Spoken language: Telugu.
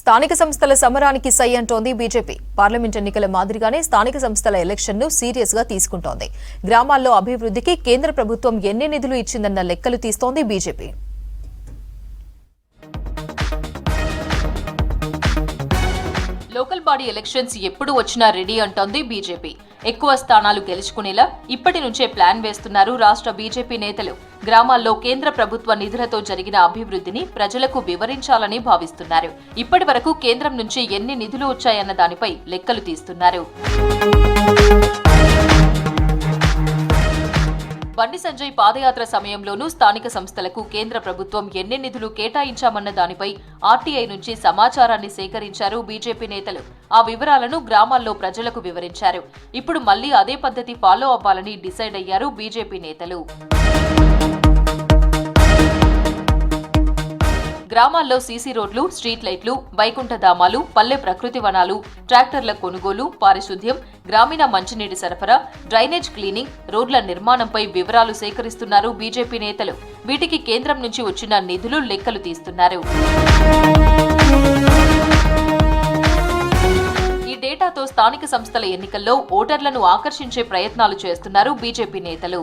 స్థానిక సంస్థల సమరానికి సై అంటోంది బీజేపీ. పార్లమెంట్ ఎన్నికల మాదిరిగానే స్థానిక సంస్థల ఎలక్షన్ను సీరియస్ గా తీసుకుంటోంది. గ్రామాల్లో అభివృద్ధికి కేంద్ర ప్రభుత్వం ఎన్ని నిధులు ఇచ్చిందన్న లెక్కలు తీస్తోంది బీజేపీ. లోకల్ బాడీ ఎలక్షన్స్ ఎప్పుడు వచ్చినా రెడీ అంటోంది బీజేపీ. ఎక్కువ స్థానాలు గెలుచుకునేలా ఇప్పటి నుంచే ప్లాన్ వేస్తున్నారు రాష్ట్ర బీజేపీ నేతలు. గ్రామాల్లో కేంద్ర ప్రభుత్వ నిధులతో జరిగిన అభివృద్ధిని ప్రజలకు వివరించాలని భావిస్తున్నారు. ఇప్పటి వరకు కేంద్రం నుంచి ఎన్ని నిధులు వచ్చాయన్న దానిపై లెక్కలు తీస్తున్నారు. బండి సంజయ్ పాదయాత్ర సమయంలోనూ స్థానిక సంస్థలకు కేంద్ర ప్రభుత్వం ఎన్ని నిధులు కేటాయించామన్న దానిపై ఆర్టీఐ నుంచి సమాచారాన్ని సేకరించారు బీజేపీ నేతలు. ఆ వివరాలను గ్రామాల్లో ప్రజలకు వివరించారు. ఇప్పుడు మళ్లీ అదే పద్ధతి ఫాలో అవ్వాలని డిసైడ్ అయ్యారు బీజేపీ నేతలు. గ్రామాల్లో సీసీ రోడ్లు, స్ట్రీట్ లైట్లు, వైకుంఠధామాలు, పల్లె ప్రకృతి వనాలు, ట్రాక్టర్ల కొనుగోలు, పారిశుద్ధ్యం, గ్రామీణ మంచినీటి సరఫరా, డ్రైనేజ్ క్లీనింగ్, రోడ్ల నిర్మాణంపై వివరాలు సేకరిస్తున్నారు బీజేపీ నేతలు. వీటికి కేంద్రం నుంచి వచ్చిన నిధులు లెక్కలు తీస్తున్నారు. ఈ డేటాతో స్థానిక సంస్థల ఎన్నికల్లో ఓటర్లను ఆకర్షించే ప్రయత్నాలు చేస్తున్నారు బీజేపీ నేతలు.